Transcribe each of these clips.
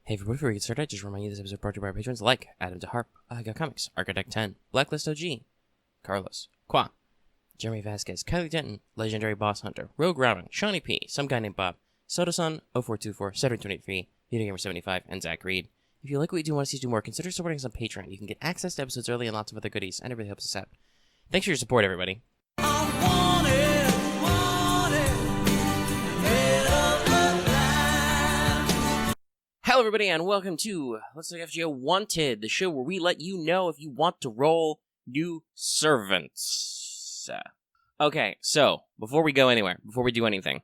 Hey everybody, before we get started, I just remind you this episode brought to you by our patrons like Adam DeHarp, Got Comics, Architect 10, Blacklist OG, Carlos, Qua, Jeremy Vasquez, Kylie Denton, Legendary Boss Hunter, Rogue Robin, Shawnee P, Some Guy Named Bob, Sodasun, 0424, 723, VideoGamer75, and Zach Reed. If you like what we do and want to see us do more, consider supporting us on Patreon. You can get access to episodes early and lots of other goodies, and it really helps us out. Thanks for your support, everybody. Hello everybody and welcome to Let's Talk FGO Wanted, the show where we let you know if you want to roll new servants. Okay, so, before we go anywhere, before we do anything,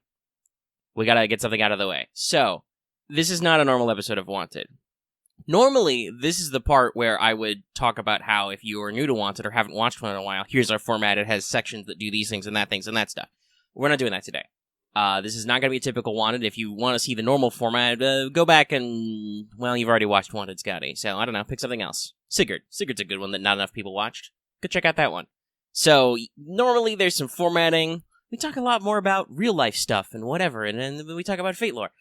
we gotta get something out of the way. So, this is not a normal episode of Wanted. Normally, this is the part where I would talk about how if you are new to Wanted or haven't watched one in a while, here's our format, it has sections that do these things and that stuff. We're not doing that today. This is not going to be a typical Wanted. If you want to see the normal format, go back and, well, you've already watched Wanted, Scotty. So, I don't know, pick something else. Sigurd. Sigurd's a good one that not enough people watched. Go check out that one. So, normally there's some formatting. We talk a lot more about real-life stuff and whatever, and then we talk about Fate lore.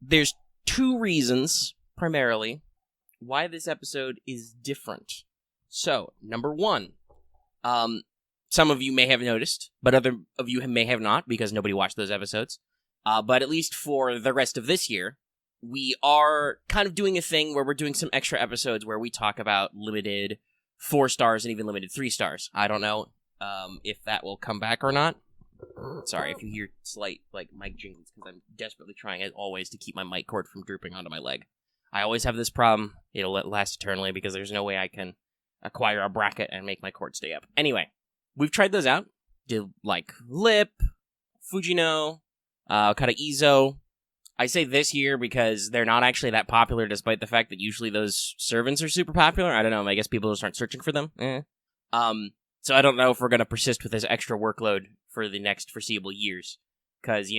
There's two reasons, primarily, why this episode is different. So, number one, some of you may have noticed, but other of you may have not, because nobody watched those episodes. But at least for the rest of this year, we are kind of doing a thing where we're doing some extra episodes where we talk about limited 4 stars and even limited 3 stars. I don't know if that will come back or not. Sorry if you hear slight mic jingles, because I'm desperately trying, as always, to keep my mic cord from drooping onto my leg. I always have this problem. It'll last eternally, because there's no way I can acquire a bracket and make my cord stay up. Anyway. We've tried those out. Did, Lip, Fujino, Kata Izo. I say this year because they're not actually that popular, despite the fact that usually those servants are super popular. I don't know, I guess people just aren't searching for them. So I don't know if we're going to persist with this extra workload for the next foreseeable years. Because,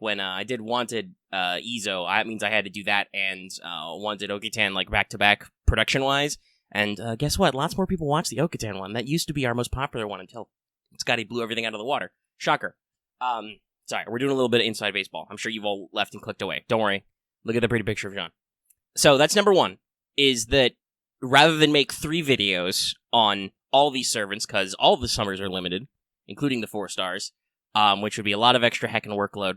when I did Wanted Izo, that means I had to do that and Wanted Okitan, back-to-back production-wise. And guess what? Lots more people watch the Okitan one. That used to be our most popular one until Scotty blew everything out of the water. Shocker. Sorry, we're doing a little bit of inside baseball. I'm sure you've all left and clicked away. Don't worry. Look at the pretty picture of John. So that's number one, is that rather than make 3 videos on all these servants, because all the summers are limited, including the 4 stars, which would be a lot of extra heckin' workload.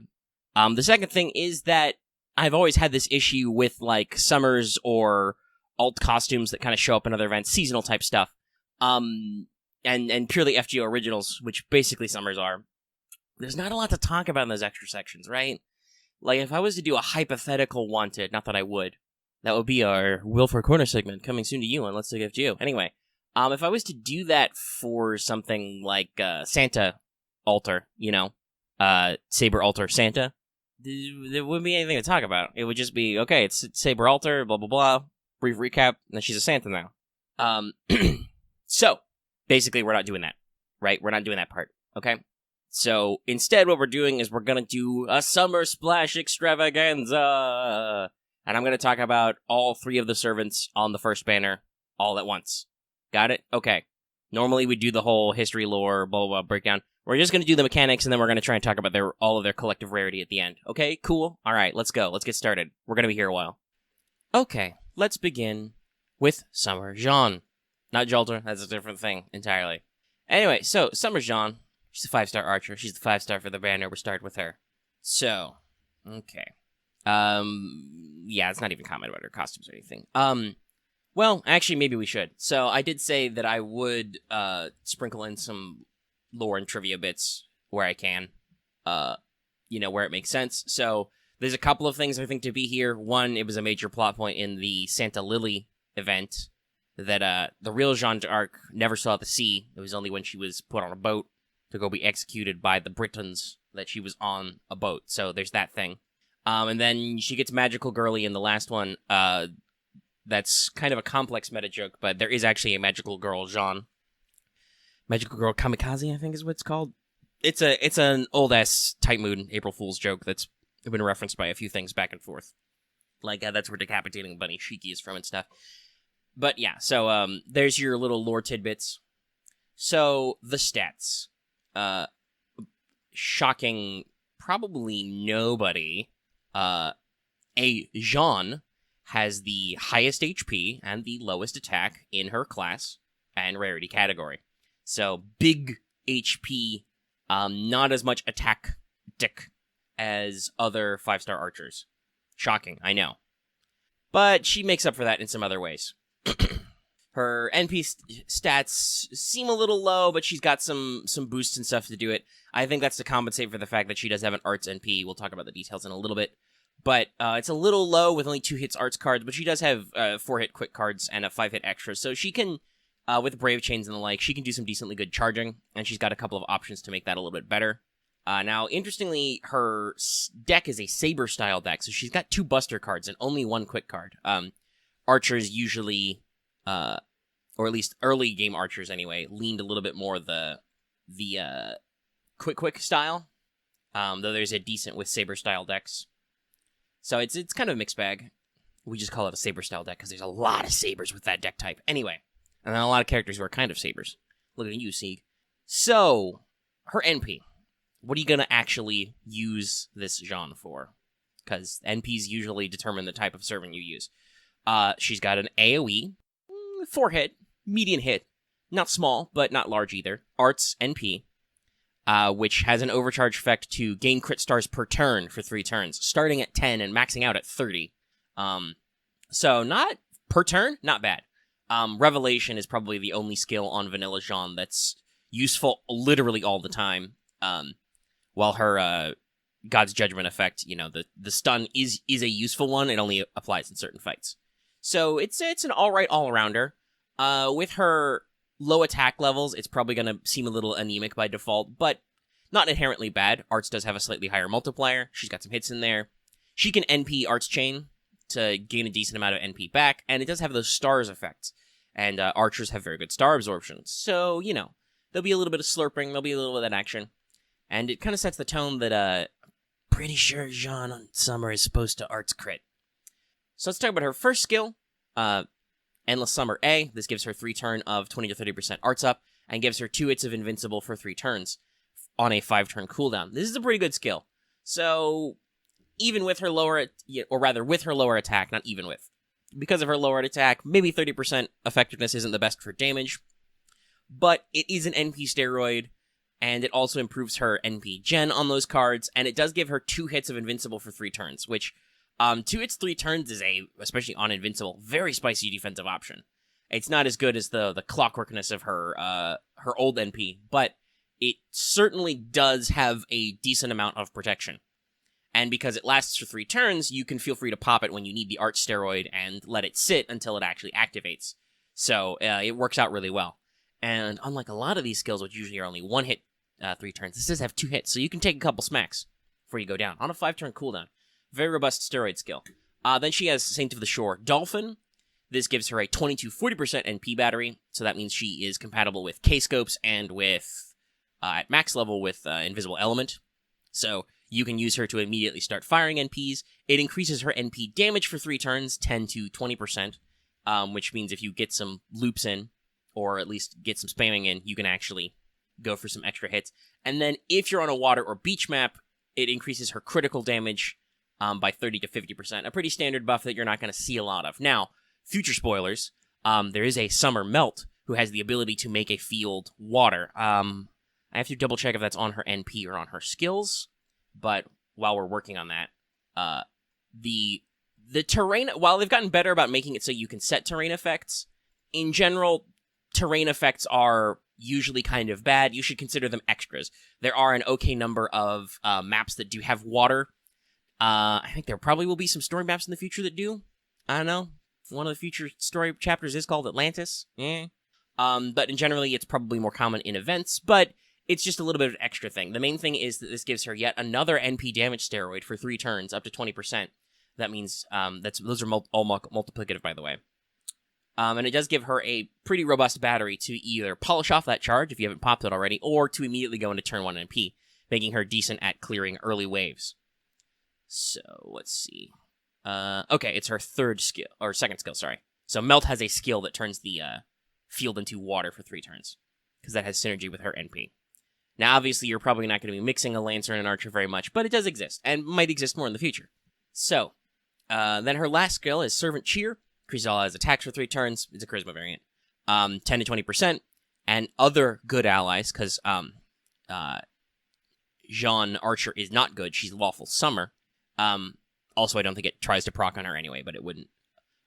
The second thing is that I've always had this issue with, summers or alt costumes that kind of show up in other events, seasonal type stuff, and purely FGO originals, which basically summers are. There's not a lot to talk about in those extra sections, right? If I was to do a hypothetical Wanted, not that I would, that would be our Wilford Corner segment coming soon to you on Let's Talk FGO. Anyway, if I was to do that for something like Santa altar, Saber altar Santa, there wouldn't be anything to talk about. It would just be, okay, it's Saber altar, blah, blah, blah. Brief recap, and then she's a Santa now. So, basically, we're not doing that, right? We're not doing that part, okay? So, instead, what we're doing is we're gonna do a Summer Splash Extravaganza! And I'm gonna talk about all 3 of the servants on the first banner all at once. Got it? Okay. Normally, we do the whole history, lore, blah, blah, blah, breakdown. We're just gonna do the mechanics, and then we're gonna try and talk about all of their collective rarity at the end. Okay, cool? Alright, let's go. Let's get started. We're gonna be here a while. Okay. Let's begin with Summer Jeanne. Not Jolter, that's a different thing entirely. Anyway, so, Summer Jeanne, she's a 5-star archer. She's the 5-star for the banner. We're starting with her. So, okay. Yeah, it's not even comment about her costumes or anything. Well, actually, maybe we should. So, I did say that I would, sprinkle in some lore and trivia bits where I can. Where it makes sense. So, there's a couple of things I think to be here. One, it was a major plot point in the Santa Lily event that the real Jeanne d'Arc never saw the sea. It was only when she was put on a boat to go be executed by the Britons that she was on a boat. So there's that thing. And then she gets Magical Girly in the last one. That's kind of a complex meta joke, but there is actually a Magical Girl Jeanne. Magical Girl Kamikaze, I think is what it's called. It's an old-ass Tight Moon April Fool's joke that's been referenced by a few things back and forth. That's where Decapitating Bunny Shiki is from and stuff. But yeah, so there's your little lore tidbits. So, the stats. Shocking, probably nobody. A Jeanne has the highest HP and the lowest attack in her class and rarity category. So big HP, not as much attack dick as other 5-star archers. Shocking, I know. But she makes up for that in some other ways. Her NP stats seem a little low, but she's got some boosts and stuff to do it. I think that's to compensate for the fact that she does have an arts NP. We'll talk about the details in a little bit. But it's a little low with only 2 hits arts cards, but she does have 4-hit quick cards and a 5-hit extra. So she can, with Brave Chains and the like, she can do some decently good charging, and she's got a couple of options to make that a little bit better. Now, interestingly, her deck is a Saber-style deck, so she's got 2 Buster cards and only 1 quick card. Archers usually, or at least early game archers anyway, leaned a little bit more the quick style, though there's a decent with Saber-style decks. So it's kind of a mixed bag. We just call it a Saber-style deck because there's a lot of Sabers with that deck type. Anyway, and then a lot of characters who are kind of Sabers. Look at you, Sieg. So, her NP. What are you going to actually use this Jeanne for? Because NPs usually determine the type of servant you use. She's got an AoE, 4-hit, median hit. Not small, but not large either. Arts NP. Which has an overcharge effect to gain crit stars per turn for 3 turns, starting at 10 and maxing out at 30. So not per turn, not bad. Revelation is probably the only skill on Vanilla Jeanne that's useful literally all the time. While her God's Judgment effect, the stun is a useful one. It only applies in certain fights. So it's an alright all-arounder. With her low attack levels, it's probably going to seem a little anemic by default, but not inherently bad. Arts does have a slightly higher multiplier. She's got some hits in there. She can NP Arts Chain to gain a decent amount of NP back, and it does have those stars effects. And archers have very good star absorption. So, there'll be a little bit of slurping, there'll be a little bit of that action. And it kind of sets the tone that, pretty sure Jeanne on Summer is supposed to Arts crit. So let's talk about her first skill. Endless Summer A. This gives her 3 turn of 20 to 30% arts up, and gives her 2 hits of Invincible for 3 turns on a 5-turn cooldown. This is a pretty good skill. So, even with her lower, or rather with her lower attack, not even with. Because of her lower attack, maybe 30% effectiveness isn't the best for damage, but it is an NP steroid, and it also improves her NP gen on those cards, and it does give her 2 hits of Invincible for 3 turns, which 2 hits, 3 turns is especially on Invincible, very spicy defensive option. It's not as good as the clockworkness of her old NP, but it certainly does have a decent amount of protection. And because it lasts for 3 turns, you can feel free to pop it when you need the art steroid and let it sit until it actually activates. So it works out really well. And unlike a lot of these skills, which usually are only 1 hit 3 turns, this does have 2 hits, so you can take a couple smacks before you go down on a 5-turn cooldown. Very robust steroid skill. Then she has Saint of the Shore Dolphin. This gives her a 20 to 40% NP battery, so that means she is compatible with K-Scopes and with, at max level, with Invisible Element. So you can use her to immediately start firing NPs. It increases her NP damage for 3 turns, 10 to 20%, which means if you get some loops in, or at least get some spamming in, you can actually go for some extra hits. And then if you're on a water or beach map, it increases her critical damage by 30 to 50%. A pretty standard buff that you're not going to see a lot of. Now, future spoilers, there is a Summer Melt who has the ability to make a field water. I have to double check if that's on her NP or on her skills, but while we're working on that, the terrain, while they've gotten better about making it so you can set terrain effects, in general, terrain effects are usually kind of bad. You should consider them extras. There are an okay number of maps that do have water. I think there probably will be some story maps in the future that do. I don't know. One of the future story chapters is called Atlantis. But in generally, it's probably more common in events, but it's just a little bit of an extra thing. The main thing is that this gives her yet another NP damage steroid for 3 turns, up to 20%. That means, those are all multiplicative, by the way. And it does give her a pretty robust battery to either polish off that charge, if you haven't popped it already, or to immediately go into turn 1 NP, making her decent at clearing early waves. So, let's see. Okay, it's her second skill, sorry. So Melt has a skill that turns the field into water for 3 turns, because that has synergy with her NP. Now, obviously, you're probably not going to be mixing a Lancer and an Archer very much, but it does exist, and might exist more in the future. So, Then her last skill is Servant Cheer. Increases all his attacks for 3 turns. It's a charisma variant. 10 to 20%. And other good allies, because Jeanne Archer is not good. She's Lawful Summer. Also, I don't think it tries to proc on her anyway, but it wouldn't.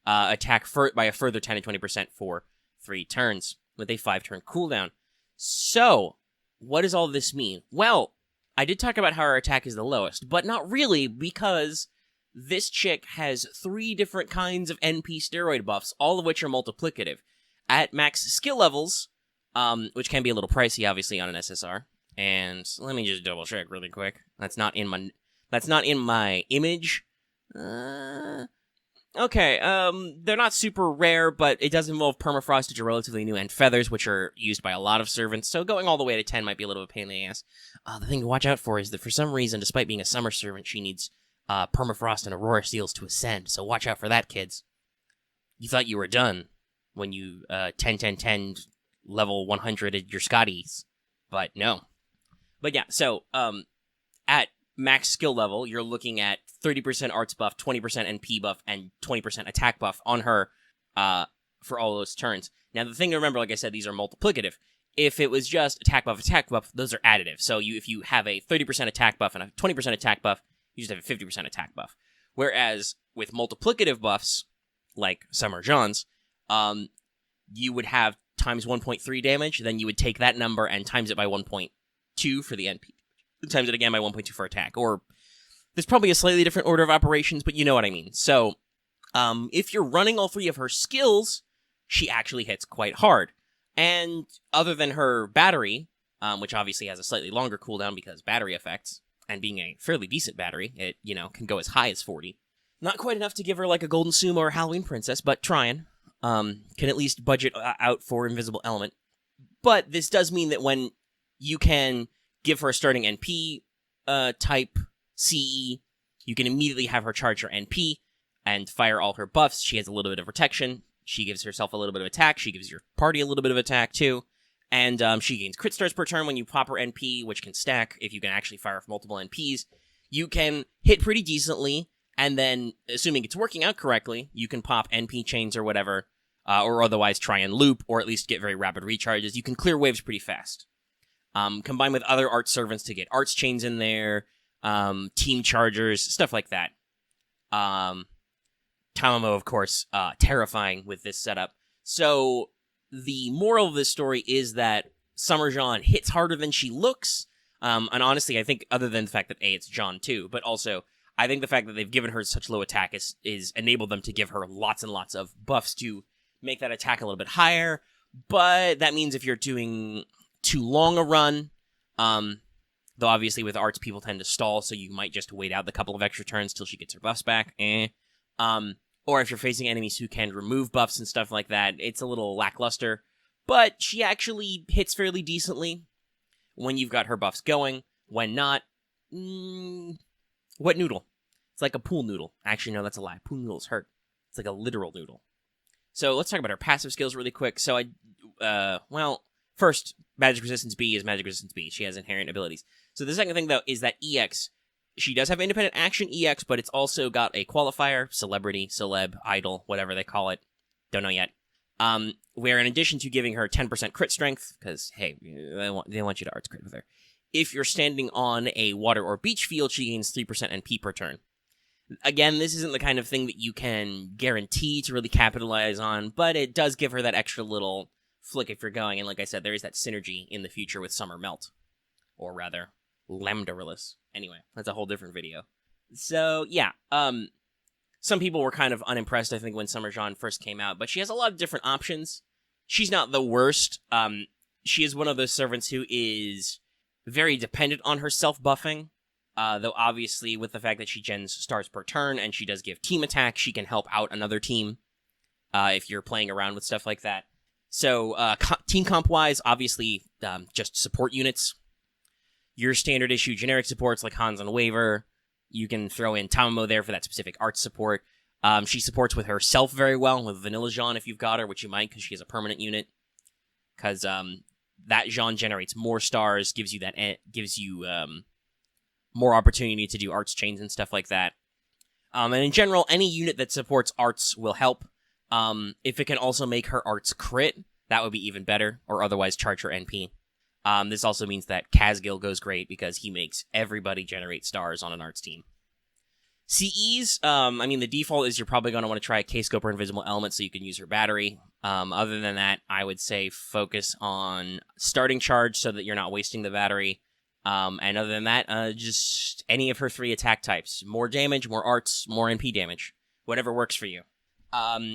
Attack by a further 10 to 20% for 3 turns with a 5-turn cooldown. So, what does all this mean? Well, I did talk about how her attack is the lowest, but not really, because this chick has 3 different kinds of NP steroid buffs, all of which are multiplicative. At max skill levels, which can be a little pricey, obviously, on an SSR. And let me just double check really quick. That's not in my image. Okay, they're not super rare, but it does involve permafrost, which are relatively new, and feathers, which are used by a lot of servants, so going all the way to 10 might be a little bit of a pain in the ass. The thing to watch out for is that for some reason, despite being a summer servant, she needs permafrost and aurora seals to ascend, so watch out for that, kids. You thought you were done when you 10 level 100'd your Scotties, but no. But yeah, so at max skill level, you're looking at 30% arts buff, 20% NP buff, and 20% attack buff on her for all those turns. Now, the thing to remember, like I said, these are multiplicative. If it was just attack buff, those are additive. So if you have a 30% attack buff and a 20% attack buff, you just have a 50% attack buff. Whereas with multiplicative buffs, like Summer Jeanne's, you would have times 1.3 damage, then you would take that number and times it by 1.2 for the NP. Times it again by 1.2 for attack. Or there's probably a slightly different order of operations, but you know what I mean. So if you're running all 3 of her skills, she actually hits quite hard. And other than her battery, which obviously has a slightly longer cooldown because battery effects, and being a fairly decent battery, it, can go as high as 40. Not quite enough to give her like a Golden Sumo or Halloween Princess, but trying. Can at least budget out for Invisible Element. But this does mean that when you can give her a starting NP type CE, you can immediately have her charge her NP and fire all her buffs. She has a little bit of protection. She gives herself a little bit of attack. She gives your party a little bit of attack, too. And she gains crit stars per turn when you pop her NP, which can stack if you can actually fire off multiple NPs. You can hit pretty decently, and then, assuming it's working out correctly, you can pop NP chains or whatever, or otherwise try and loop, or at least get very rapid recharges. You can clear waves pretty fast. Combined with other art servants to get arts chains in there, team chargers, stuff like that. Tamamo, of course, terrifying with this setup. So the moral of this story is that Summer Jeanne hits harder than she looks. And honestly, I think other than the fact that, A, it's Jeanne too, but also I think the fact that they've given her such low attack is enabled them to give her lots and lots of buffs to make that attack a little bit higher. But that means if you're doing too long a run, though obviously with arts people tend to stall, so you might just wait out the couple of extra turns till she gets her buffs back. Or if you're facing enemies who can remove buffs and stuff like that, it's a little lackluster. But she actually hits fairly decently when you've got her buffs going. When not, wet noodle. It's like a pool noodle. Actually, no, that's a lie. Pool noodles hurt. It's like a literal noodle. So let's talk about her passive skills really quick. So first, Magic Resistance B is Magic Resistance B. She has inherent abilities. So the second thing, though, is that EX, she does have independent action EX, but it's also got a qualifier, celebrity, celeb, idol, whatever they call it. Don't know yet. Where in addition to giving her 10% crit strength, because, hey, they want you to arts crit with her, if you're standing on a water or beach field, she gains 3% NP per turn. Again, this isn't the kind of thing that you can guarantee to really capitalize on, but it does give her that extra little flick if you're going, and like I said, there is that synergy in the future with Summer Melt. Or rather, Lambda-Rillis. Anyway, that's a whole different video. So, yeah, some people were kind of unimpressed, I think, when Summer Jeanne first came out, but she has a lot of different options. She's not the worst. She is one of those servants who is very dependent on her self-buffing, though obviously with the fact that she gens stars per turn and she does give team attack, she can help out another team if you're playing around with stuff like that. So, team comp-wise, obviously, just support units. Your standard issue generic supports like Hans and Waver. You can throw in Tamamo there for that specific art support. She supports with herself very well, with Vanilla Jeanne if you've got her, which you might because she has a permanent unit. Because that Jeanne generates more stars, gives you more opportunity to do arts chains and stuff like that. And in general, any unit that supports arts will help. If it can also make her arts crit, that would be even better, or otherwise charge her NP. This also means that Kazgil goes great because he makes everybody generate stars on an arts team. CEs, I mean, the default is you're probably going to want to try a K-Scope or Invisible Element so you can use her battery. Other than that, I would say focus on starting charge so that you're not wasting the battery. And other than that, just any of her 3 attack types. More damage, more arts, more NP damage. Whatever works for you.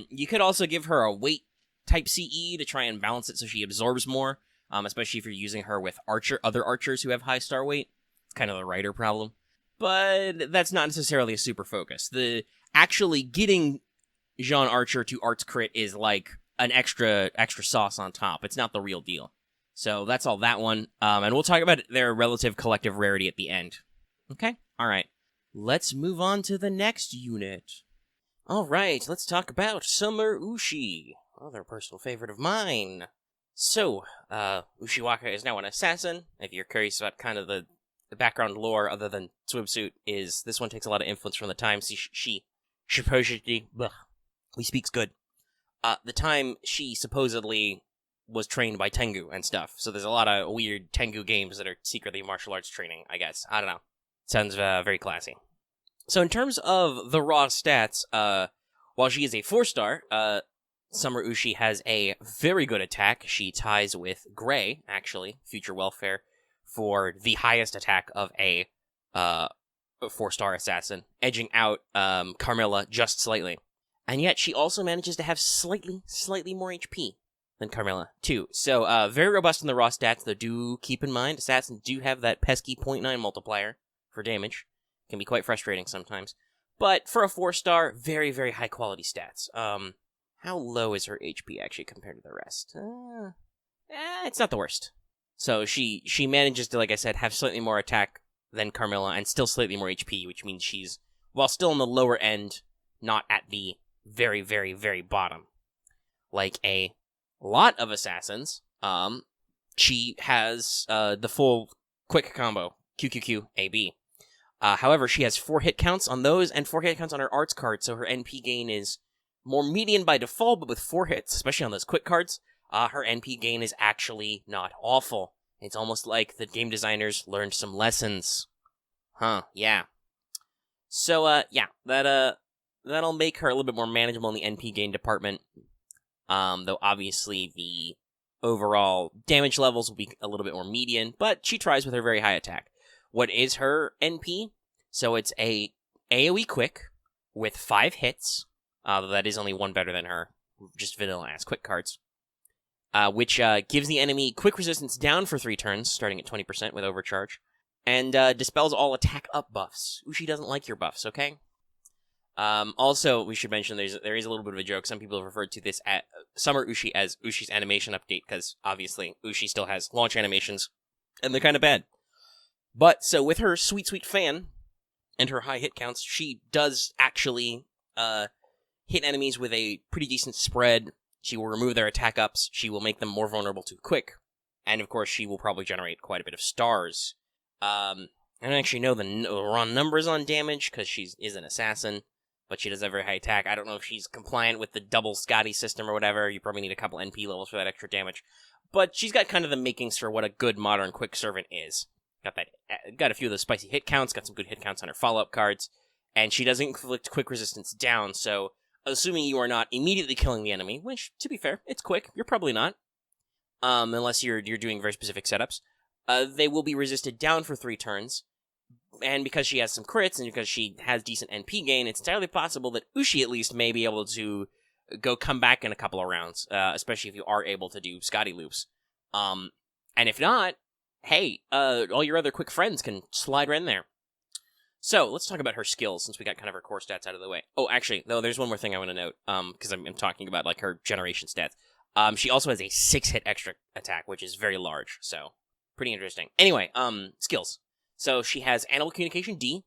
You could also give her a weight type CE to try and balance it so she absorbs more, especially if you're using her with other archers who have high star weight. It's kind of the writer problem. But that's not necessarily a super focus. The actually getting Jeanne Archer to arts crit is like an extra sauce on top. It's not the real deal. So that's all that one. And we'll talk about their relative collective rarity at the end. Okay? Alright. Let's move on to the next unit. Alright, let's talk about Summer Ushi. Another personal favorite of mine. So, Ushiwaka is now an assassin. If you're curious about kind of the background lore other than swimsuit, is this one takes a lot of influence from the time she supposedly he speaks good. The time she supposedly was trained by Tengu and stuff. So there's a lot of weird Tengu games that are secretly martial arts training, I guess. I don't know. Sounds very classy. So in terms of the raw stats, while she is a 4-star, Summer Ushi has a very good attack. She ties with Gray, actually, Future Welfare, for the highest attack of a 4-star assassin, edging out Carmilla just slightly. And yet she also manages to have slightly more HP than Carmilla, too. So, very robust in the raw stats, though do keep in mind, assassins do have that pesky 0.9 multiplier for damage. Can be quite frustrating sometimes. But for a 4-star, very, very high-quality stats. How low is her HP, actually, compared to the rest? It's not the worst. So she manages to, like I said, have slightly more attack than Carmilla, and still slightly more HP, which means she's, while still in the lower end, not at the very, very, very bottom. Like a lot of assassins, she has the full quick combo, QQQ, AB. However, she has 4 hit counts on those, and 4 hit counts on her arts card, so her NP gain is more median by default, but with 4 hits, especially on those quick cards, her NP gain is actually not awful. It's almost like the game designers learned some lessons. Yeah. So, yeah, that'll make her a little bit more manageable in the NP gain department. Though obviously the overall damage levels will be a little bit more median, but she tries with her very high attack. What is her NP? So it's a AoE quick with 5 hits. That is only 1 better than her just vanilla-ass quick cards. Which gives the enemy quick resistance down for 3 turns, starting at 20% with overcharge, and dispels all attack up buffs. Ushi doesn't like your buffs, okay? Also, we should mention there is a little bit of a joke. Some people have referred to this at Summer Ushi as Ushi's animation update, because obviously Ushi still has launch animations, and they're kind of bad. But, so with her sweet, sweet fan, and her high hit counts, she does actually hit enemies with a pretty decent spread. She will remove their attack ups, she will make them more vulnerable to quick, and of course she will probably generate quite a bit of stars. I don't actually know the raw numbers on damage, because she is an assassin, but she does have very high attack. I don't know if she's compliant with the double Scotty system or whatever. You probably need a couple NP levels for that extra damage. But she's got kind of the makings for what a good modern quick servant is. Got a few of those spicy hit counts, got some good hit counts on her follow-up cards, and she doesn't inflict quick resistance down, so assuming you are not immediately killing the enemy, which, to be fair, it's quick, you're probably not, unless you're doing very specific setups, they will be resisted down for 3 turns, and because she has some crits, and because she has decent NP gain, it's entirely possible that Ushi, at least, may be able to come back in a couple of rounds, especially if you are able to do Scotty loops. And if not, hey, all your other quick friends can slide right in there. So, let's talk about her skills, since we got kind of her core stats out of the way. Oh, actually, though, there's one more thing I want to note, because I'm talking about, like, her generation stats. She also has a 6-hit extra attack, which is very large, so pretty interesting. Anyway, skills. So, she has Animal Communication D,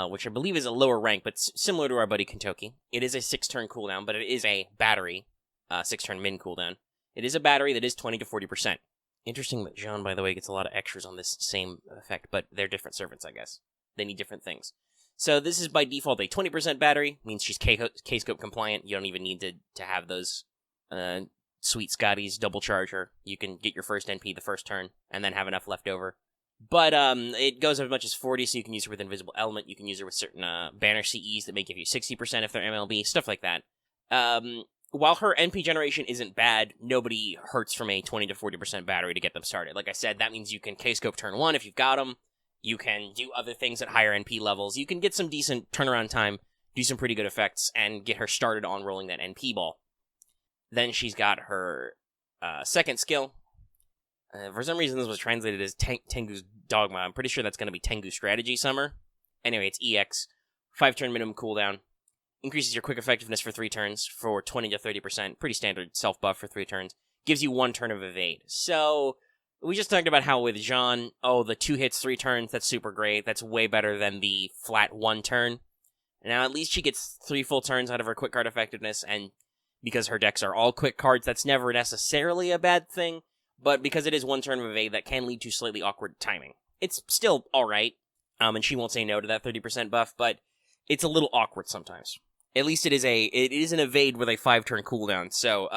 which I believe is a lower rank, but similar to our buddy Kentoki. It is a 6-turn cooldown, but it is a battery, 6-turn min cooldown. It is a battery that is 20 to 40%. Interesting that Jeanne, by the way, gets a lot of extras on this same effect, but they're different servants, I guess. They need different things. So this is by default a 20% battery, means she's K-scope compliant. You don't even need to have those sweet Scotties double charge her. You can get your first NP the first turn, and then have enough left over. But it goes as much as 40, so you can use her with Invisible Element. You can use her with certain banner CEs that may give you 60% if they're MLB, stuff like that. While her NP generation isn't bad, nobody hurts from a 20 to 40% battery to get them started. Like I said, that means you can K-scope turn 1 if you've got them. You can do other things at higher NP levels. You can get some decent turnaround time, do some pretty good effects, and get her started on rolling that NP ball. Then she's got her second skill. For some reason, this was translated as Tengu's Dogma. I'm pretty sure that's going to be Tengu's Strategy Summer. Anyway, it's EX. 5-turn minimum cooldown. Increases your quick effectiveness for 3 turns for 20 to 30%. Pretty standard self-buff for 3 turns. Gives you 1 turn of evade. So, we just talked about how with Jeanne, the 2 hits, 3 turns, that's super great. That's way better than the flat 1 turn. Now, at least she gets 3 full turns out of her quick card effectiveness, and because her decks are all quick cards, that's never necessarily a bad thing. But because it is 1 turn of evade, that can lead to slightly awkward timing. It's still alright, and she won't say no to that 30% buff, but it's a little awkward sometimes. At least it is an evade with a 5-turn cooldown, so,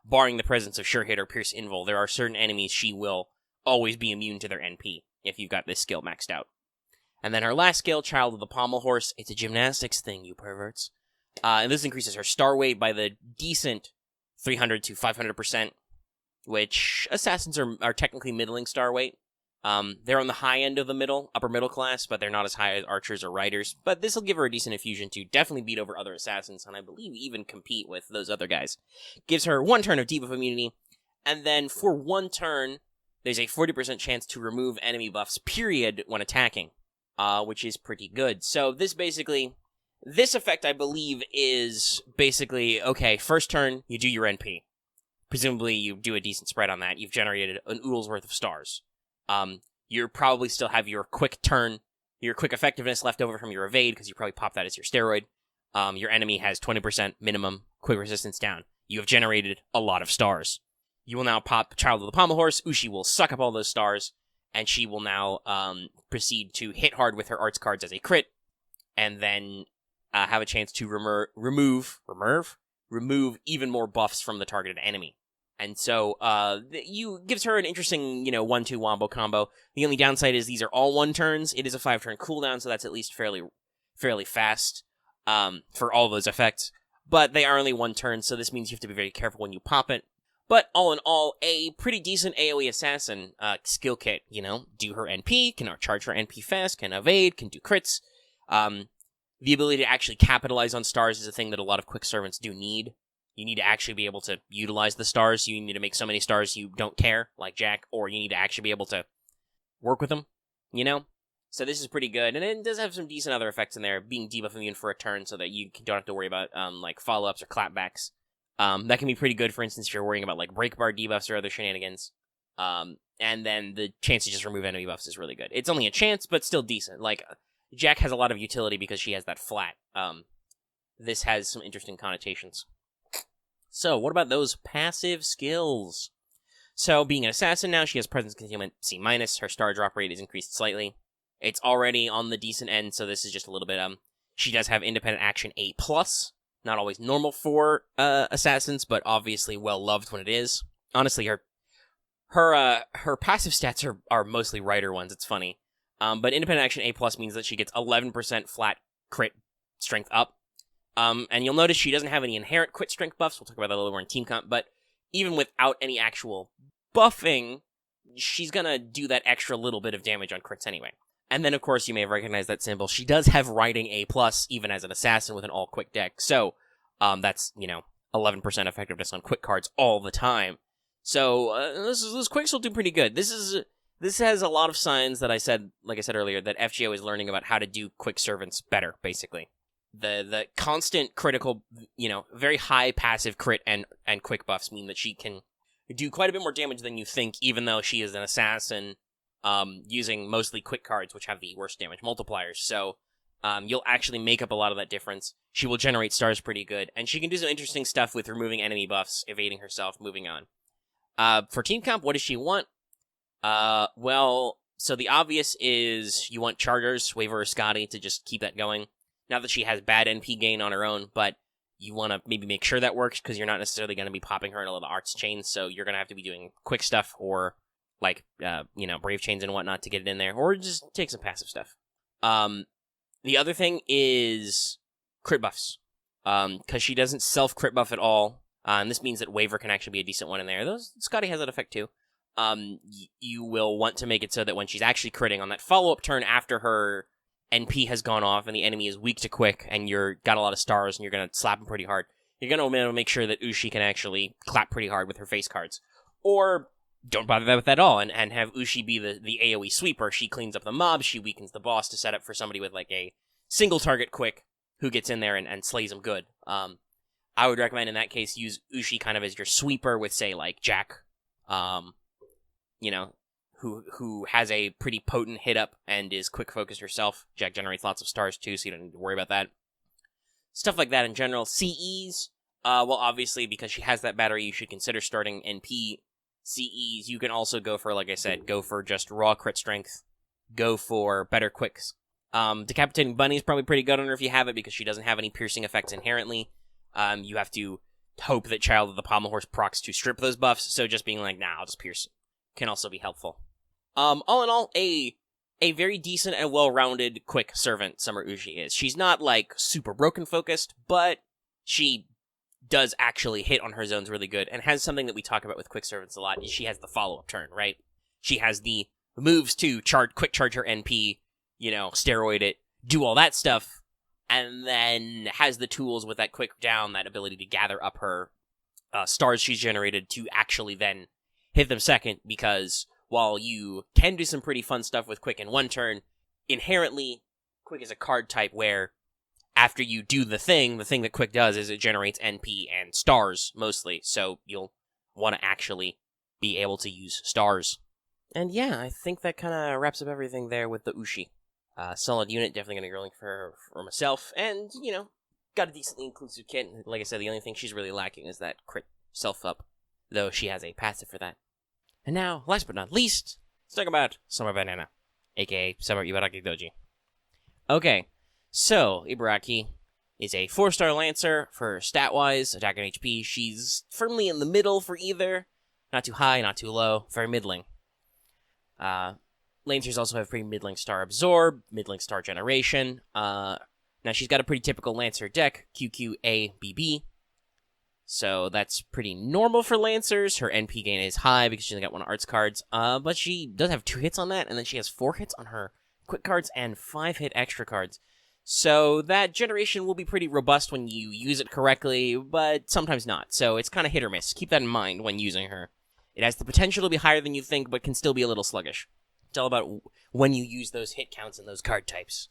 barring the presence of Sure Hit or Pierce Invul, there are certain enemies she will always be immune to their NP, if you've got this skill maxed out. And then her last skill, Child of the Pommel Horse, it's a gymnastics thing, you perverts. And this increases her star weight by the decent 300 to 500%, which assassins are technically middling star weight. They're on the high end of the upper middle class, but they're not as high as archers or riders. But this will give her a decent infusion to definitely beat over other assassins, and I believe even compete with those other guys. Gives her 1 turn of debuff immunity, and then for 1 turn, there's a 40% chance to remove enemy buffs, period, when attacking, which is pretty good. So this effect, I believe, is basically, okay, first turn, you do your NP. Presumably, you do a decent spread on that. You've generated an oodle's worth of stars. You probably still have your quick effectiveness left over from your evade, because you probably pop that as your steroid. Your enemy has 20% minimum quick resistance down. You have generated a lot of stars. You will now pop Child of the Pommel Horse. Ushi will suck up all those stars, and she will now proceed to hit hard with her arts cards as a crit, and then have a chance to remove even more buffs from the targeted enemy. And so, gives her an interesting, 1-2 wombo combo. The only downside is these are all 1 turns. It is a 5-turn cooldown, so that's at least fairly fast, for all those effects. But they are only 1 turn, so this means you have to be very careful when you pop it. But all in all, a pretty decent AoE assassin, skill kit, do her NP, can charge her NP fast, can evade, can do crits. The ability to actually capitalize on stars is a thing that a lot of quick servants do need. You need to actually be able to utilize the stars. You need to make so many stars you don't care, like Jack, or you need to actually be able to work with them, So this is pretty good, and it does have some decent other effects in there, being debuff immune for a turn so that you don't have to worry about, like, follow-ups or clapbacks. That can be pretty good, for instance, if you're worrying about, like, break bar debuffs or other shenanigans. And then the chance to just remove enemy buffs is really good. It's only a chance, but still decent. Like, Jack has a lot of utility because she has that flat. This has some interesting connotations. So, what about those passive skills? So, being an assassin now, she has presence concealment C-. Her star drop rate is increased slightly. It's already on the decent end, so this is just a little bit, she does have independent action A+. Not always normal for assassins, but obviously well-loved when it is. Honestly, her passive stats are mostly rider ones, it's funny. But independent action A+ means that she gets 11% flat crit strength up. And you'll notice she doesn't have any inherent crit strength buffs. We'll talk about that a little more in team comp. But even without any actual buffing, she's gonna do that extra little bit of damage on crits anyway. And then, of course, you may have recognized that symbol. She does have riding A+, even as an assassin with an all-quick deck. So, that's, 11% effectiveness on quick cards all the time. So, this quicks will do pretty good. This has a lot of signs that I said earlier, that FGO is learning about how to do quick servants better, basically. The constant critical, very high passive crit and quick buffs mean that she can do quite a bit more damage than you think, even though she is an assassin, using mostly quick cards, which have the worst damage multipliers. So, you'll actually make up a lot of that difference. She will generate stars pretty good, and she can do some interesting stuff with removing enemy buffs, evading herself, moving on. For team comp, what does she want? Well, So the obvious is you want Charters, Waver, or Scotty to just keep that going. Not that she has bad NP gain on her own, but you want to maybe make sure that works because you're not necessarily going to be popping her in a little arts chain, so you're going to have to be doing quick stuff or, like, brave chains and whatnot to get it in there, or just take some passive stuff. The other thing is crit buffs, because she doesn't self-crit buff at all, and this means that Waver can actually be a decent one in there. Scotty has that effect too. You will want to make it so that when she's actually critting on that follow-up turn after her NP has gone off and the enemy is weak to quick and you're got a lot of stars and you're going to slap him pretty hard, you're going to make sure that Ushi can actually clap pretty hard with her face cards. Or don't bother that with that at all and have Ushi be the AoE sweeper. She cleans up the mob, she weakens the boss to set up for somebody with like a single target quick who gets in there and slays them good. I would recommend in that case use Ushi kind of as your sweeper with, say, like Jack, who has a pretty potent hit up and is quick focused herself. Jack generates lots of stars too, so you don't need to worry about that. Stuff like that in general. CEs, well, obviously, because she has that battery, you should consider starting NP. CEs, you can also go for, like I said, go for just raw crit strength. Go for better quicks. Decapitating Bunny is probably pretty good on her if you have it, because she doesn't have any piercing effects inherently. You have to hope that Child of the Pommel Horse procs to strip those buffs, so just being like, nah, I'll just pierce can also be helpful. All in all, a very decent and well-rounded quick servant Summer Ushi is. She's not, like, super broken focused, but she does actually hit on her zones really good, and has something that we talk about with quick servants a lot. She has the follow-up turn, right? She has the moves to quick charge her NP, steroid it, do all that stuff, and then has the tools with that quick down, that ability to gather up her stars she's generated to actually then hit them second, because while you can do some pretty fun stuff with quick in one turn, inherently, quick is a card type where after you do the thing that quick does is it generates NP and stars, mostly, so you'll want to actually be able to use stars. And yeah, I think that kind of wraps up everything there with the Ushi. Solid unit, definitely going to be rolling for myself, and, got a decently inclusive kit. Like I said, the only thing she's really lacking is that crit self-up, though she has a passive for that. And now, last but not least, let's talk about Summer Banana, aka Summer Ibaraki Doji. Okay, so Ibaraki is a 4-star Lancer for stat-wise, attack and HP. She's firmly in the middle for either. Not too high, not too low, very middling. Lancers also have pretty middling star absorb, middling star generation. Now she's got a pretty typical Lancer deck, QQABB. So that's pretty normal for Lancers. Her NP gain is high because she's only got 1 arts cards. But she does have 2 hits on that, and then she has 4 hits on her quick cards and 5 hit extra cards. So that generation will be pretty robust when you use it correctly, but sometimes not. So it's kind of hit or miss. Keep that in mind when using her. It has the potential to be higher than you think, but can still be a little sluggish. It's all about when you use those hit counts and those card types.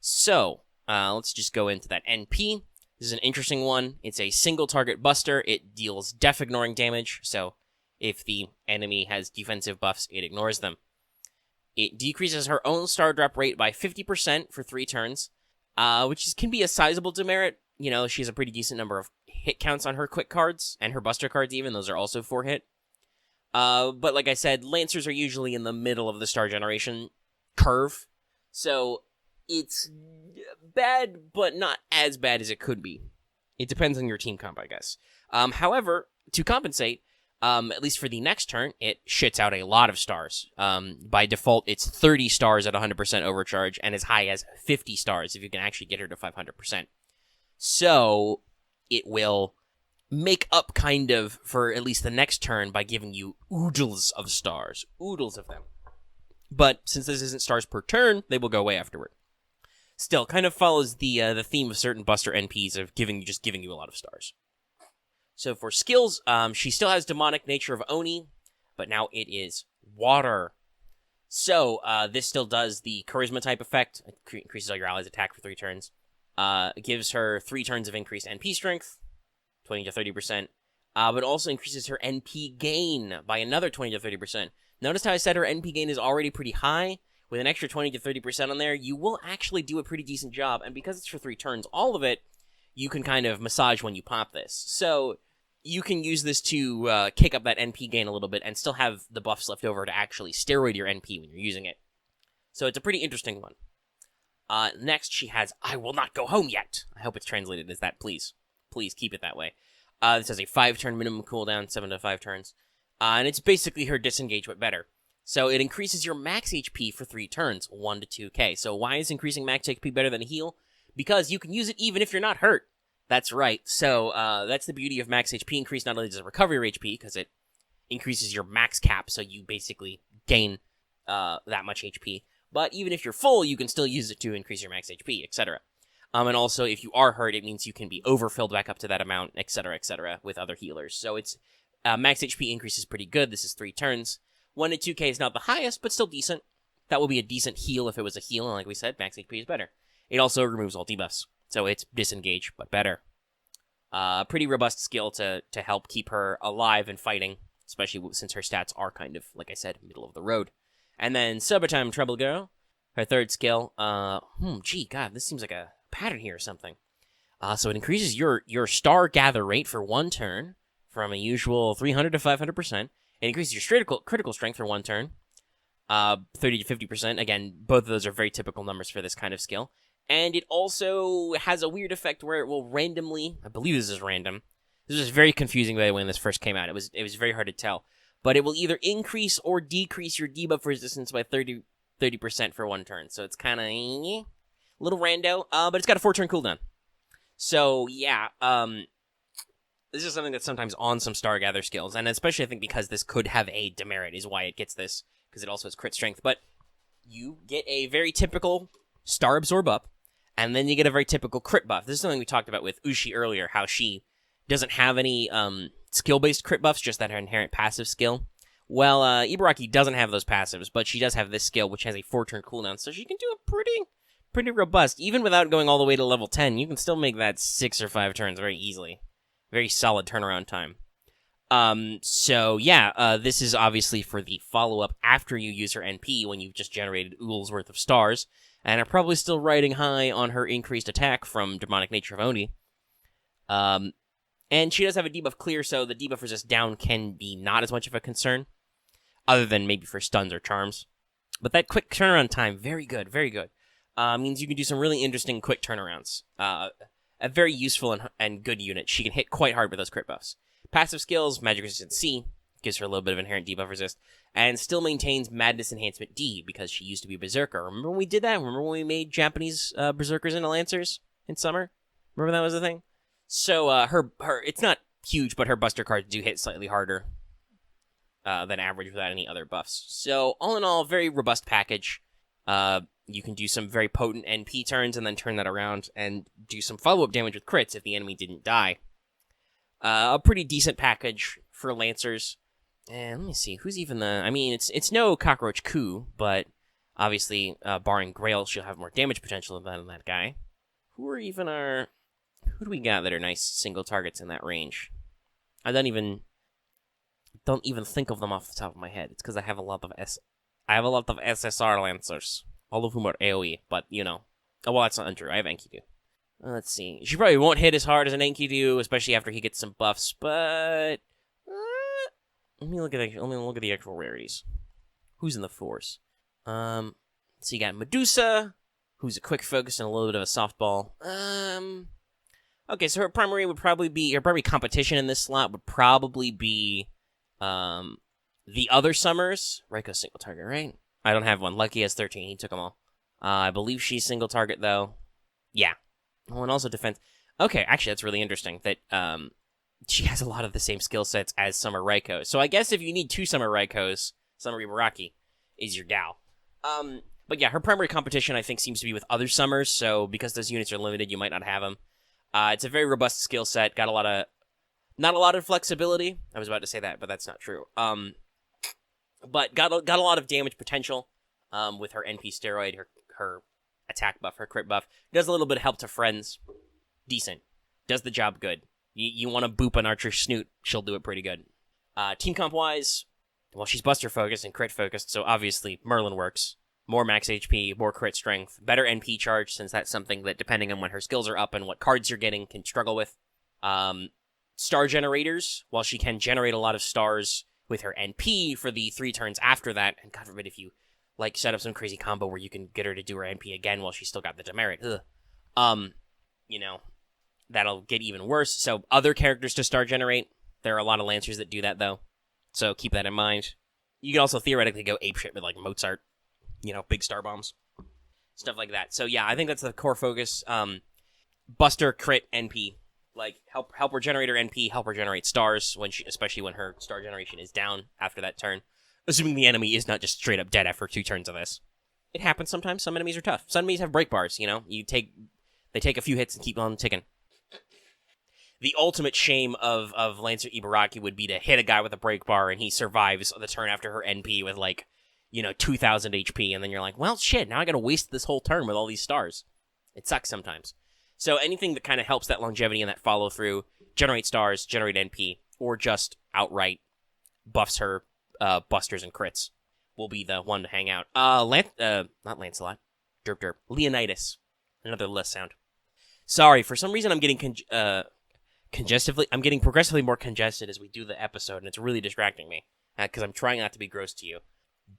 So, let's just go into that NP. This is an interesting one. It's a single target buster. It deals deaf ignoring damage, so if the enemy has defensive buffs, it ignores them. It decreases her own star drop rate by 50% for 3 turns, which can be a sizable demerit. She has a pretty decent number of hit counts on her quick cards, and her buster cards even. Those are also 4 hit. But like I said, Lancers are usually in the middle of the star generation curve, so it's bad, but not as bad as it could be. It depends on your team comp, I guess. However, to compensate, at least for the next turn, it shits out a lot of stars. By default, it's 30 stars at 100% overcharge, and as high as 50 stars if you can actually get her to 500%. So, it will make up kind of for at least the next turn by giving you oodles of stars. Oodles of them. But since this isn't stars per turn, they will go away afterward. Still, kind of follows the theme of certain Buster NPs of giving you a lot of stars. So for skills, she still has Demonic Nature of Oni, but now it is Water. So this still does the Charisma type effect. It increases all your allies' attack for 3 turns. It gives her 3 turns of increased NP strength, 20 to 30%, but also increases her NP gain by another 20 to 30%. Notice how I said her NP gain is already pretty high? With an extra 20 to 30% on there, you will actually do a pretty decent job, and because it's for 3 turns, all of it, you can kind of massage when you pop this. So, you can use this to kick up that NP gain a little bit and still have the buffs left over to actually steroid your NP when you're using it. So it's a pretty interesting one. Next, she has I Will Not Go Home Yet. I hope it's translated as that, please. Please keep it that way. This has a 5-turn minimum cooldown, 7 to 5 turns. And it's basically her disengage, but better. So it increases your max HP for 3 turns, 1 to 2k. So why is increasing max HP better than a heal? Because you can use it even if you're not hurt. That's right. So that's the beauty of max HP increase. Not only does it recover your HP, because it increases your max cap, so you basically gain that much HP. But even if you're full, you can still use it to increase your max HP, etc. And also, if you are hurt, it means you can be overfilled back up to that amount, etc., with other healers. So it's max HP increase is pretty good. This is 3 turns. 1 to 2k is not the highest, but still decent. That will be a decent heal if it was a heal, and like we said, max HP is better. It also removes all debuffs, so it's disengage, but better. Pretty robust skill to help keep her alive and fighting, especially since her stats are kind of, like I said, middle of the road. And then Summertime Trouble Girl, her third skill. Gee, God, this seems like a pattern here or something. So it increases your star gather rate for 1 turn from a usual 300 to 500%. It increases your critical strength for 1 turn, 30 to 50%. Again, both of those are very typical numbers for this kind of skill. And it also has a weird effect where it will randomly, I believe this is random. This was very confusing, by the way, when this first came out. It was very hard to tell. But it will either increase or decrease your debuff resistance by 30% for 1 turn. So it's kind of a little rando, but it's got a 4-turn cooldown. So, yeah, this is something that's sometimes on some Star Gather skills, and especially I think because this could have a demerit is why it gets this, because it also has crit strength. But you get a very typical Star Absorb up, and then you get a very typical crit buff. This is something we talked about with Ushi earlier, how she doesn't have any skill-based crit buffs, just that her inherent passive skill. Well, Ibaraki doesn't have those passives, but she does have this skill, which has a 4-turn cooldown, so she can do a pretty robust. Even without going all the way to level 10, you can still make that 6 or 5 turns very easily. Very solid turnaround time. So, yeah, this is obviously for the follow-up after you use her NP, when you've just generated ool's worth of stars, and are probably still riding high on her increased attack from Demonic Nature of Oni. And she does have a debuff clear, so the debuff resist down can be not as much of a concern, other than maybe for stuns or charms. But that quick turnaround time, very good, very good. Means you can do some really interesting quick turnarounds. A very useful and good unit. She can hit quite hard with those crit buffs. Passive skills, Magic Resistance C, gives her a little bit of inherent debuff resist, and still maintains Madness Enhancement D, because she used to be a Berserker. Remember when we did that? Remember when we made Japanese Berserkers into Lancers in summer? Remember that was a thing? So, her it's not huge, but her Buster cards do hit slightly harder than average without any other buffs. So, all in all, very robust package. You can do some very potent NP turns and then turn that around and do some follow-up damage with crits if the enemy didn't die. A pretty decent package for Lancers. And let me see, who's even the... I mean, it's no Cockroach Coup, but obviously, barring Grail, she'll have more damage potential than that guy. Who do we got that are nice single targets in that range? I don't even think of them off the top of my head. It's because I have a lot of SSR Lancers. All of whom are AoE, but, you know. Oh, well, that's not untrue. I have Enkidu. Let's see. She probably won't hit as hard as an Enkidu, especially after he gets some buffs, but... let me look at the actual rarities. Who's in the force? So you got Medusa, who's a quick focus and a little bit of a softball. Okay, so her primary competition in this slot would probably be, the other Summers. Raikou single target, right? I don't have one. Lucky has 13. He took them all. I believe she's single target, though. Yeah. Oh, and also defense. Okay, actually, that's really interesting that she has a lot of the same skill sets as Summer Raikou. So I guess if you need 2 Summer Raikous, Summer Ibaraki is your gal. But yeah, her primary competition, I think, seems to be with other Summers, so because those units are limited, you might not have them. It's a very robust skill set. Got not a lot of flexibility. I was about to say that, but that's not true. But got a lot of damage potential with her NP steroid, her attack buff, her crit buff. Does a little bit of help to friends. Decent. Does the job good. You want to boop an archer snoot, she'll do it pretty good. Team comp-wise, well, she's Buster focused and crit focused, so obviously Merlin works. More max HP, more crit strength, better NP charge, since that's something that, depending on when her skills are up and what cards you're getting, can struggle with. star generators, while she can generate a lot of stars with her NP for the 3 turns after that, and God forbid if you, like, set up some crazy combo where you can get her to do her NP again while she's still got the demerit. You know, that'll get even worse. So other characters to star generate. There are a lot of Lancers that do that, though. So keep that in mind. You can also theoretically go apeshit with, like, Mozart. You know, big star bombs. Stuff like that. So yeah, I think that's the core focus. Buster, crit, NP. Like, help her generate her NP, help her generate stars, especially when her star generation is down after that turn. Assuming the enemy is not just straight up dead after 2 turns of this. It happens sometimes. Some enemies are tough. Some enemies have break bars, you know? They take a few hits and keep on ticking. The ultimate shame of Lancer Ibaraki would be to hit a guy with a break bar and he survives the turn after her NP with, like, 2,000 HP, and then you're like, well, shit, now I gotta waste this whole turn with all these stars. It sucks sometimes. So anything that kind of helps that longevity and that follow-through, generate stars, generate NP, or just outright buffs her busters and crits, will be the one to hang out. Not Lancelot. Derp. Leonidas. Another less sound. Sorry, for some reason I'm getting I'm getting progressively more congested as we do the episode, and it's really distracting me, because I'm trying not to be gross to you.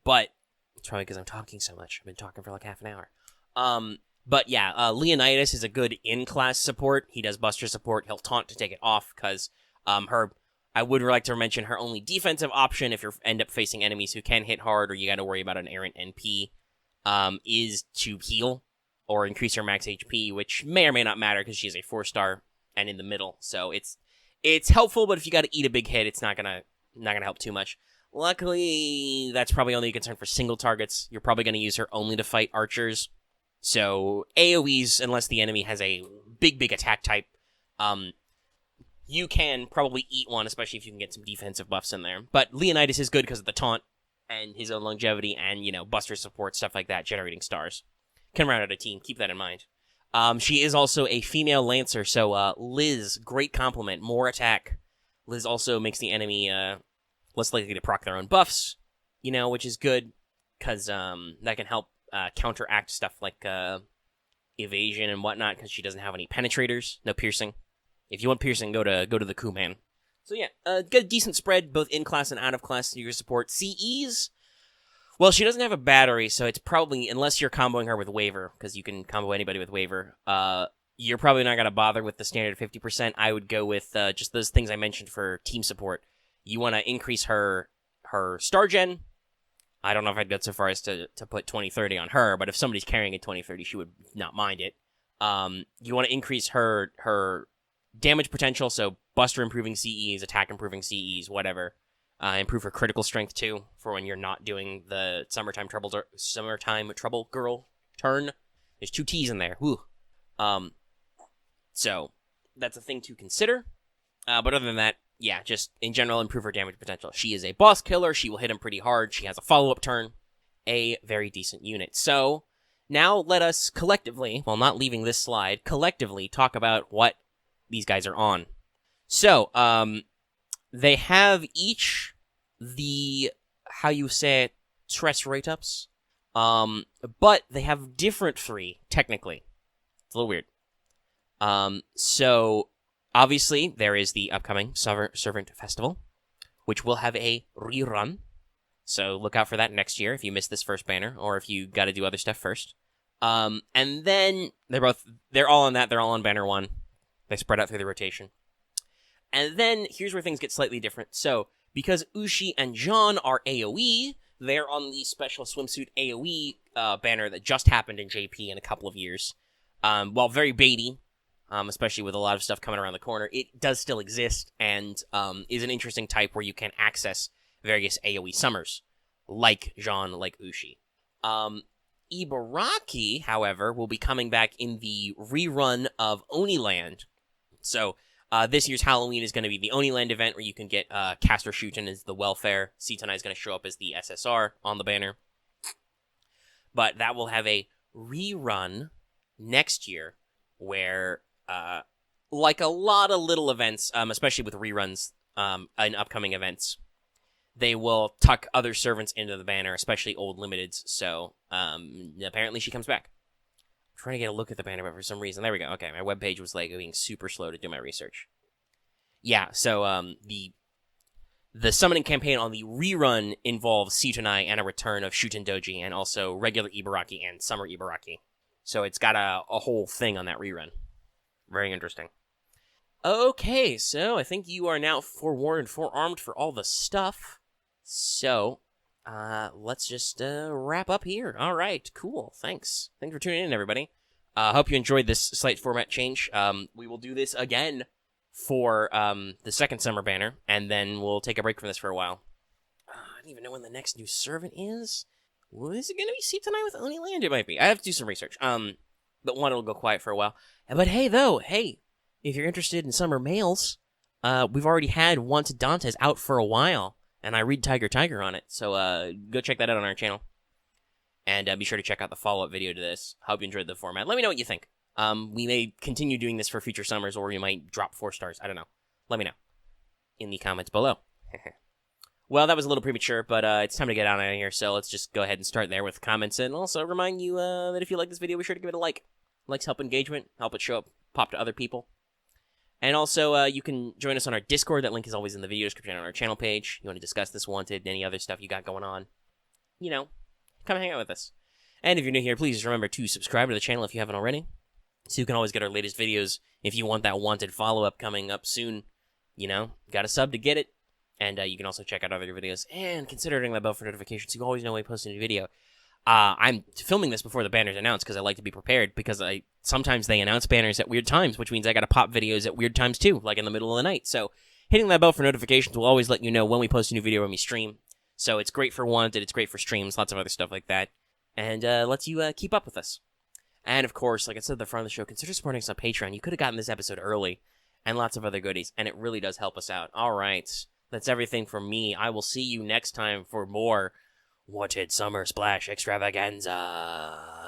But it's probably because I'm talking so much. I've been talking for like half an hour. But yeah, Leonidas is a good in-class support. He does Buster support. He'll taunt to take it off, because I would like to mention her only defensive option if you end up facing enemies who can hit hard or you got to worry about an errant NP, is to heal or increase her max HP, which may or may not matter because she's a 4-star and in the middle. So it's helpful, but if you got to eat a big hit, it's not gonna help too much. Luckily, that's probably only a concern for single targets. You're probably going to use her only to fight archers. So AoEs, unless the enemy has a big attack type, you can probably eat one, especially if you can get some defensive buffs in there. But Leonidas is good because of the taunt and his own longevity and, Buster support, stuff like that, generating stars. Can round out a team. Keep that in mind. She is also a female Lancer, so Liz, great compliment, more attack. Liz also makes the enemy less likely to proc their own buffs, which is good, because that can help counteract stuff like evasion and whatnot, because she doesn't have any penetrators, no piercing. If you want piercing, go to the Kuman. So yeah, get a decent spread, both in-class and out-of-class your support. CEs, well, she doesn't have a battery, so it's probably, unless you're comboing her with Waver, because you can combo anybody with Waver, you're probably not going to bother with the standard 50%. I would go with just those things I mentioned for team support. You want to increase her star gen. I don't know if I'd go so far as to put 2030 on her, but if somebody's carrying a 2030, she would not mind it. You want to increase her damage potential, so Buster improving CEs, attack improving CEs, whatever. Improve her critical strength too, for when you're not doing the summertime trouble girl turn. There's 2 T's in there. Woo. So that's a thing to consider. But other than that, yeah, just in general, improve her damage potential. She is a boss killer. She will hit him pretty hard. She has a follow-up turn. A very decent unit. So now let us collectively, while not leaving this slide, collectively talk about what these guys are on. So, they have each the, how you say it, tres rate-ups, but they have different 3, technically. It's a little weird. So, obviously, there is the upcoming Servant Festival, which will have a rerun. So look out for that next year if you missed this first banner, or if you got to do other stuff first. And then they're all on that. They're all on banner 1. They spread out through the rotation. And then here's where things get slightly different. So because Ushi and Jeanne are AoE, they're on the special swimsuit AoE banner that just happened in JP in a couple of years. While very baity, especially with a lot of stuff coming around the corner, it does still exist and is an interesting type where you can access various AoE summers, like Jeanne, like Ushi. Ibaraki, however, will be coming back in the rerun of Oniland. So this year's Halloween is going to be the Oniland event where you can get Caster Shuten as the welfare. Sitanai is going to show up as the SSR on the banner. But that will have a rerun next year where, like a lot of little events, especially with reruns in upcoming events, they will tuck other servants into the banner, especially old limiteds. So apparently she comes back. Trying to get a look at the banner, but for some reason, there we go. Okay, my webpage was like being super slow to do my research. Yeah, so the summoning campaign on the rerun involves Sitonai and a return of Shuten Doji, and also regular Ibaraki and Summer Ibaraki. So it's got a whole thing on that rerun. Very interesting. Okay, so I think you are now forewarned and forearmed for all the stuff. So, let's just wrap up here. All right, cool. Thanks for tuning in, everybody. I hope you enjoyed this slight format change. We will do this again for the second summer banner, and then we'll take a break from this for a while. I don't even know when the next new servant is. Well, is it going to be Sitonai with Oniland? It might be. I have to do some research. But one, it'll go quiet for a while. But hey, if you're interested in summer males, we've already had Wanted Dantes out for a while, and I read Tiger on it, so go check that out on our channel. And be sure to check out the follow-up video to this. Hope you enjoyed the format. Let me know what you think. We may continue doing this for future summers, or we might drop 4 stars. I don't know. Let me know in the comments below. Well, that was a little premature, but it's time to get out of here, so let's just go ahead and start there with comments, and also remind you that if you like this video, be sure to give it a like. Likes help engagement, help it show up, pop to other people. And also, you can join us on our Discord. That link is always in the video description on our channel page. You want to discuss this Wanted, any other stuff you got going on, come hang out with us. And if you're new here, please remember to subscribe to the channel if you haven't already, so you can always get our latest videos. If you want that Wanted follow-up coming up soon, got a sub to get it. And you can also check out other videos, and consider ringing that bell for notifications so you always know when we post a new video. I'm filming this before the banner's announced because I like to be prepared, because sometimes they announce banners at weird times, which means I gotta pop videos at weird times too, like in the middle of the night. So hitting that bell for notifications will always let you know when we post a new video, when we stream. So it's great for Wanted, it's great for streams, lots of other stuff like that, and lets you keep up with us. And of course, like I said at the front of the show, consider supporting us on Patreon. You could have gotten this episode early, and lots of other goodies, and it really does help us out. All right, that's everything from me. I will see you next time for more Wanted Summer Splash Extravaganza.